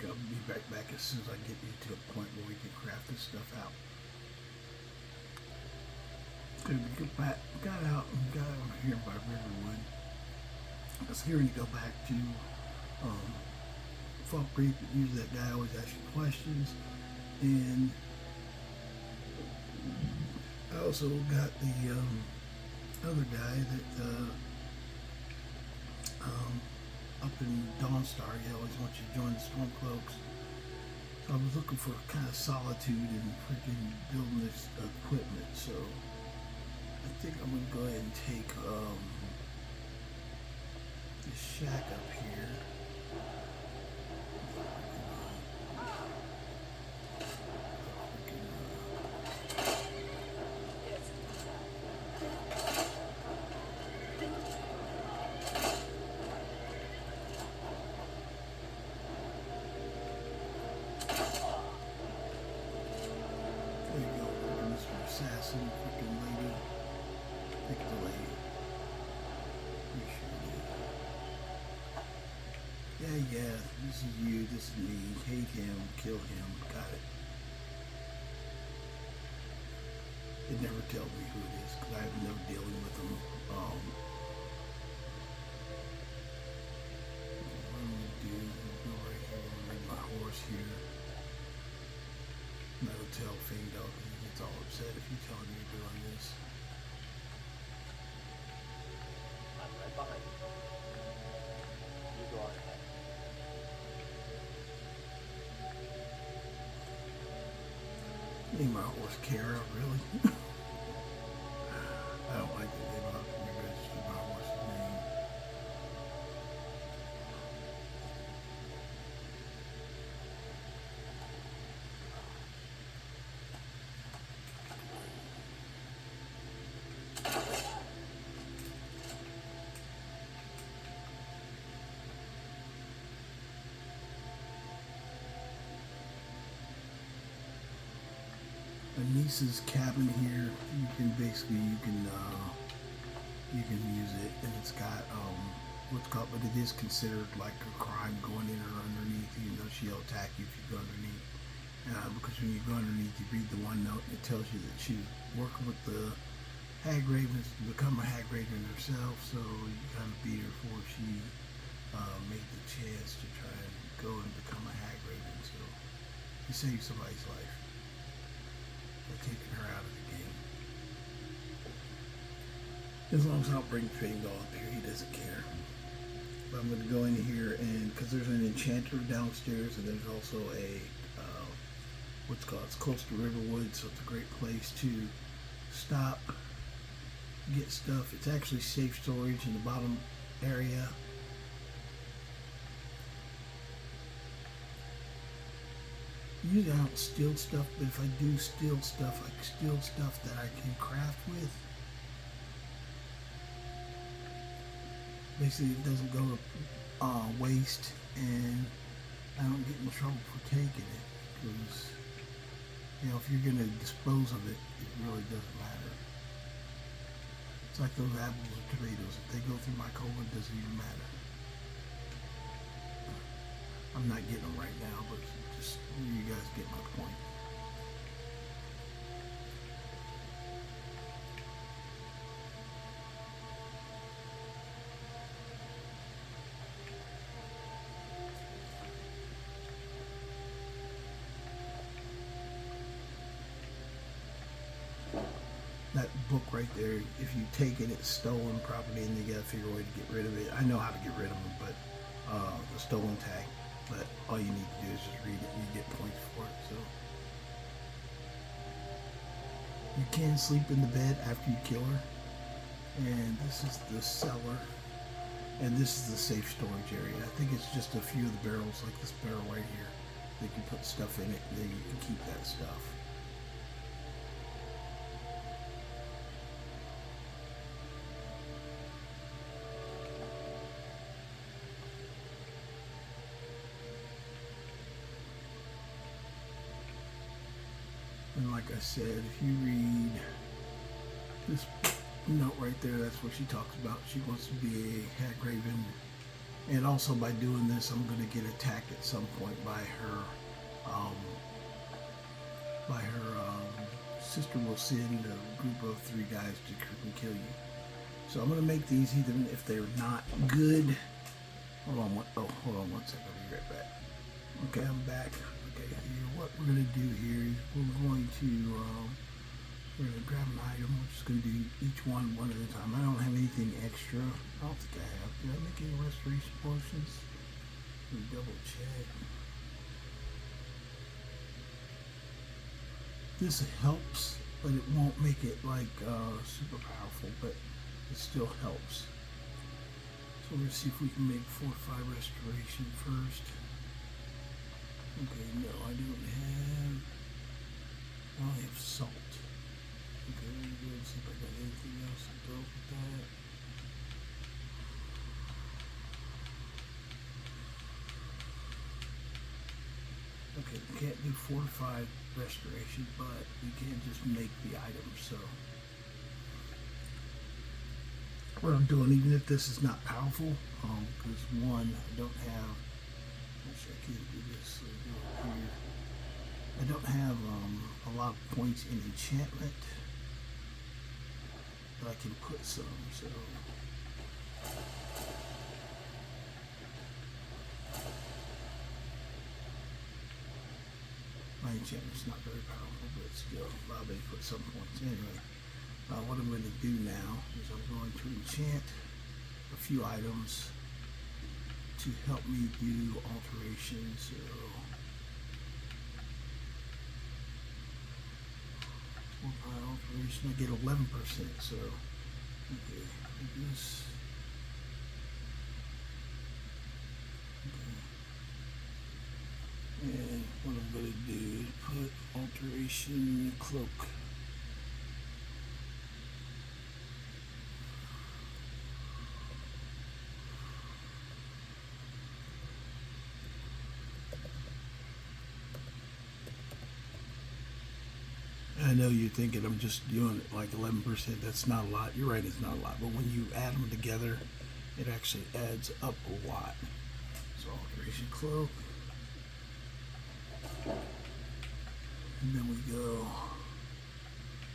I'll be back as soon as I get you to a point where we can craft this stuff out. So we got out over here by Riverwood. I was hearing you go back to Fall Creek. Usually that guy always asks you questions. And I also got the other guy that up in Dawnstar, he always wants you to join the Stormcloaks. So I was looking for kind of solitude and freaking building this equipment. So I think I'm gonna go ahead and take this shack up here. Assassin, freaking lady. Pick the lady. Pretty sure it is. Yeah, this is you, this is me. Hate him, kill him. Got it. It never tells me who it is because I have no dealing with them. What I'm gonna do is go right here and leave my horse here. And that'll tell Fangdog because he gets all upset if you tell him you're doing this. I'm right behind you. You go on ahead. Name my horse Kara, really? I don't like the name of it. Maybe I just do my horse's name. My niece's cabin here, you can basically, you can use it, and it's got, what's called, but it is considered like a crime going in or underneath, even though she'll attack you if you go underneath. Because when you go underneath, you read the one note, and it tells you that she was working with the hag ravens to become a hag raven herself, so you kind of beat her before she made the chance to try and go and become a hag raven, so you saved somebody's life. Taking her out of the game. As long as I don't bring Fangdog up here, he doesn't care. But I'm going to go in here and, because there's an enchanter downstairs and there's also a, what's called, it's close to Riverwood, so it's a great place to stop, get stuff. It's actually safe storage in the bottom area. Usually I don't steal stuff, but if I do steal stuff, I steal stuff that I can craft with. Basically, it doesn't go to waste, and I don't get in trouble for taking it, because, you know, if you're going to dispose of it, it really doesn't matter. It's like those apples or tomatoes. If they go through my colon, it doesn't even matter. I'm not getting them right now, but just you guys get my point. That book right there, if you take it, it's stolen property, and you gotta figure a way to get rid of it. I know how to get rid of them, but the stolen tag. But all you need to do is just read it and you get points for it. So you can sleep in the bed after you kill her. And this is the cellar. And this is the safe storage area. I think it's just a few of the barrels, like this barrel right here. They can put stuff in it and then you can keep that stuff. And like I said, if you read this note right there, that's what she talks about. She wants to be a hag raven. And also by doing this, I'm going to get attacked at some point by her, sister will send a group of 3 guys to kill you. So I'm going to make these, even if they're not good. Hold on one second, I'll be right back. Okay, I'm back. Okay, here, what we're going to do here is we're going to we're going to grab an item. We're just going to do each one at a time. I don't have anything extra. I don't think I have. Did I make any restoration potions? Let me double check. This helps, but it won't make it like super powerful, but it still helps. So we're going to see if we can make fortified restoration first. Okay, no, I don't have. I only have salt. Okay, let me go and see if I got anything else that goes with that. Okay, we can't do fortified restoration, but we can just make the item, so. What I'm doing, even if this is not powerful, because one, I don't have, actually I can't do this, so go up here. I don't have a lot of points in enchantment, but I can put some, so. My enchantment's not very powerful, but still allow me to put some points. Anyway, what I'm going to do now is I'm going to enchant a few items to help me do alterations. So, alteration, I get 11%. So, okay, like this. Okay. And what I'm going to do is put alteration cloak. I know you're thinking I'm just doing it like 11%. That's not a lot. You're right, it's not a lot. But when you add them together, it actually adds up a lot. So alteration cloak. And then we go.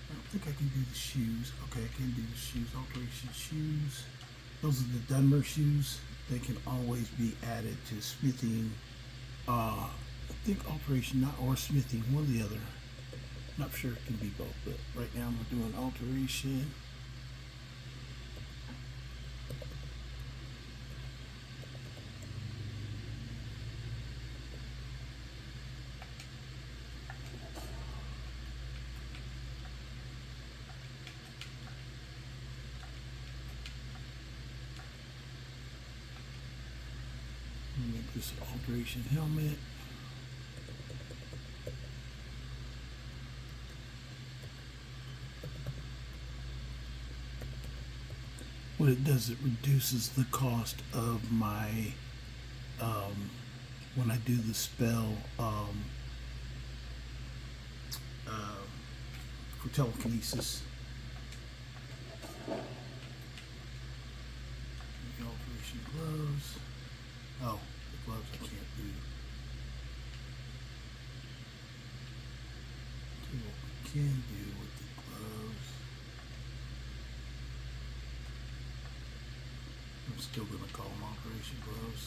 I don't think I can do the shoes. Okay, I can do the shoes. Alteration shoes. Those are the Dunmer shoes. They can always be added to smithing. I think alteration, not or smithing, one or the other. Not sure it can be both, but right now I'm doing alteration. Make this alteration helmet. What it does, it reduces the cost of my, when I do the spell, for telekinesis. Alteration gloves. Oh, the gloves I can't do. Do what we can do with the gloves. I'm still going to call them Operation Gloves.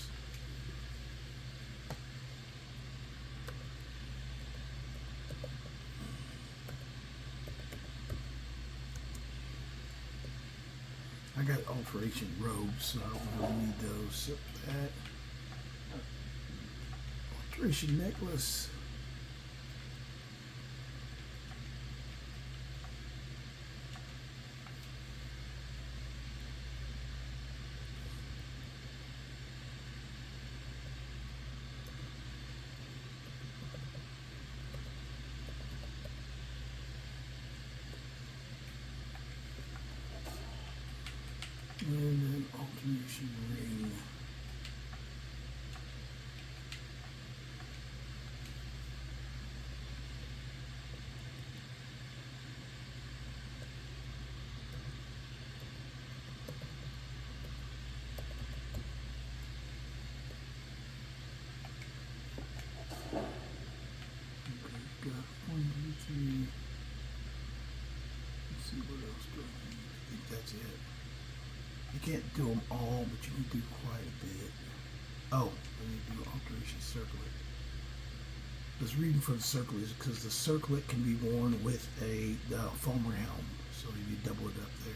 I got Alteration Robes, so I don't really need those. So that. Alteration Necklace. And then alternation ring. Okay, got 1, 2, 3. Let's see what else do I need. I think that's it. You can't do them all, but you can do quite a bit. Oh, let me do alteration circlet. This reason for the circlet is because the circlet can be worn with a Fulmer helm, so you double it up there.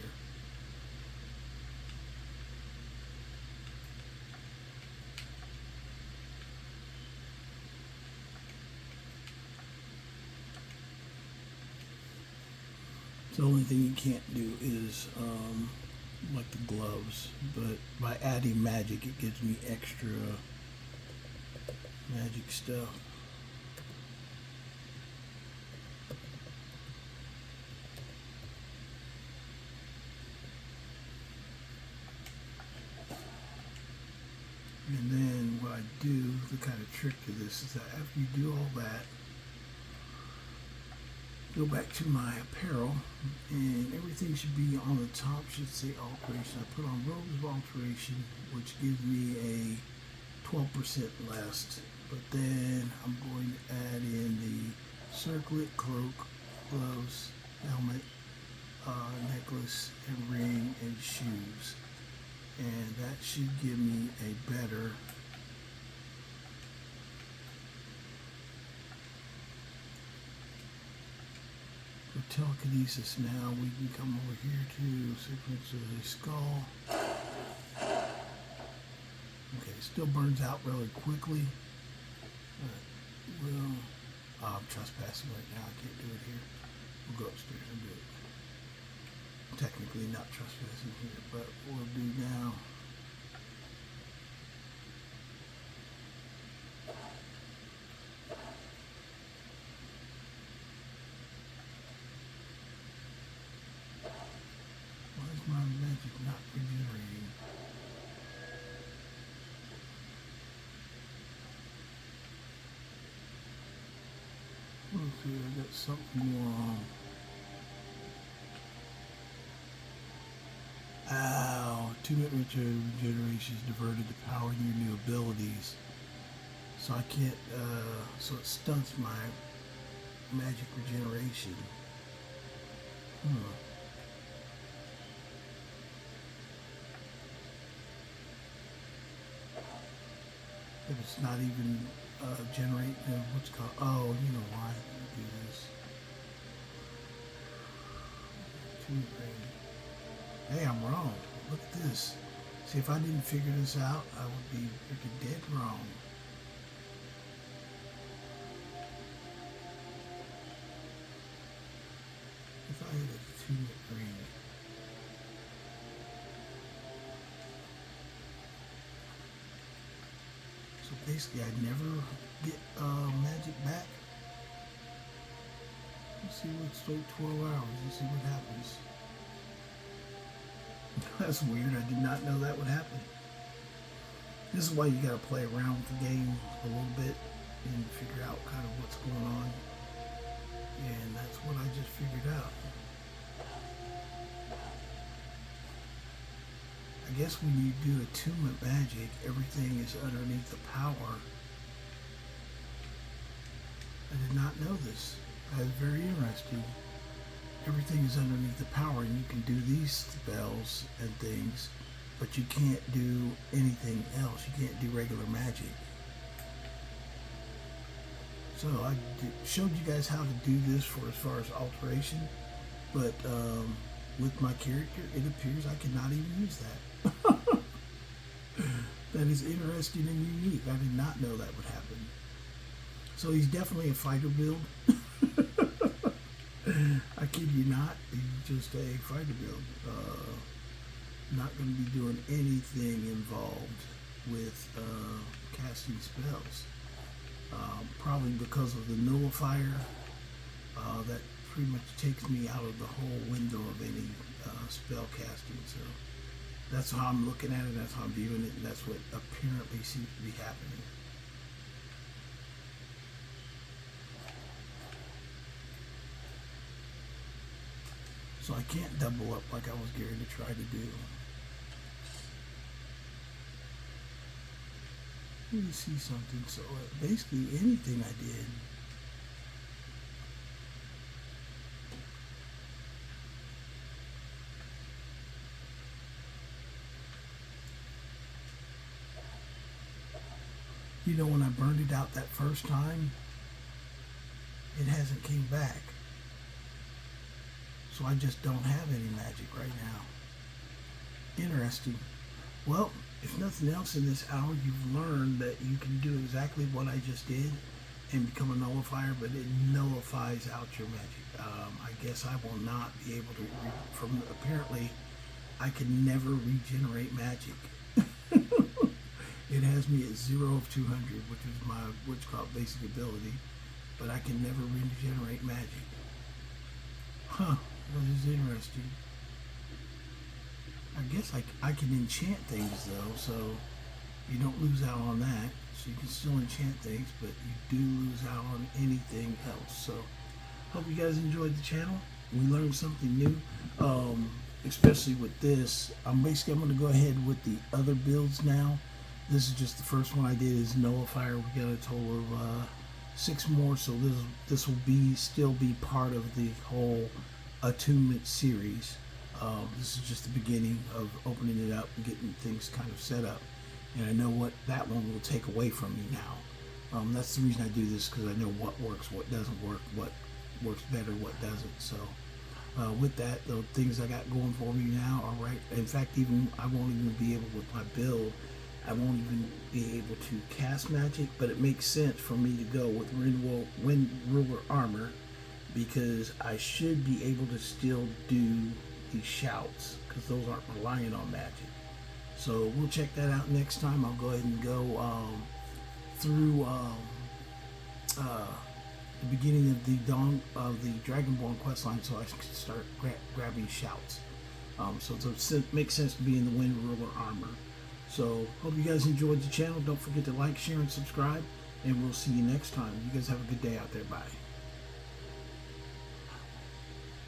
So the only thing you can't do is like the gloves, but by adding magic it gives me extra magic stuff. And then what I do, the kind of trick to this is that after you do all that, go back to my apparel, and everything should be on the top, should say alteration. I put on robes of alteration, which gives me a 12% less, but then I'm going to add in the circlet, cloak, gloves, helmet, necklace, and ring, and shoes. And that should give me a better for telekinesis. Now we can come over here to sequence of the skull. Okay, it still burns out really quickly. I'm trespassing right now. I can't do it here. We'll go upstairs and do it. Technically not trespassing here, but we'll do now. Why is my magic not regenerating? Let's see, I got something wrong. Attunement regeneration is diverted to powering your new abilities. So I can't, so it stunts my magic regeneration. If it's not even generating what's called, oh, you know why I do this. Hey, I'm wrong. Look at this. See, if I didn't figure this out, I would be freaking dead wrong. If I had a attunement ring. So basically, I'd never get magic back. Let's see what's like 12 hours. Let's see what happens. That's weird. I did not know that would happen. This is why you gotta play around with the game a little bit and figure out kind of what's going on. And that's what I just figured out. I guess when you do attunement magic, everything is underneath the power. I did not know this. That's very interesting. Everything is underneath the power, and you can do these spells and things, but you can't do anything else. You can't do regular magic. So I showed you guys how to do this for as far as alteration, but with my character, it appears I cannot even use that. That is interesting and unique. I did not know that would happen. So he's definitely a fighter build. I kid you not, he's just a fighter build. Not going to be doing anything involved with casting spells. Probably because of the nullifier, that pretty much takes me out of the whole window of any spell casting. So that's how I'm looking at it, that's how I'm viewing it, and that's what apparently seems to be happening. So I can't double up like I was geared to try to do. Let me see something. So basically anything I did. You know, when I burned it out that first time, it hasn't came back. So I just don't have any magic right now. Interesting. Well, if nothing else in this hour, you've learned that you can do exactly what I just did and become a nullifier, but it nullifies out your magic. I guess I will not be able to, apparently, I can never regenerate magic. It has me at 0 of 200, which is my what's called basic ability, but I can never regenerate magic. Huh, that is interesting. I guess I can enchant things though, so you don't lose out on that. So you can still enchant things, but you do lose out on anything else. So hope you guys enjoyed the channel. We learned something new, especially with this. I'm going to go ahead with the other builds now. This is just the first one I did is Nullifier. We got a total of 6 more, so this will still be part of the whole Attunement series. This is just the beginning of opening it up and getting things kind of set up. And I know what that one will take away from me now. That's the reason I do this, because I know what works, what doesn't work, what works better, what doesn't. So with that, the things I got going for me now are right. In fact, even I won't even be able, with my build, I won't even be able to cast magic, but it makes sense for me to go with Wind Ruler Armor, because I should be able to still do these shouts, because those aren't relying on magic. So we'll check that out next time. I'll go ahead and go through the beginning of the Dragonborn questline, so I can start grabbing shouts. So it makes sense to be in the Wind Ruler Armor. So hope you guys enjoyed the channel. Don't forget to like, share, and subscribe, and we'll see you next time. You guys have a good day out there. Bye.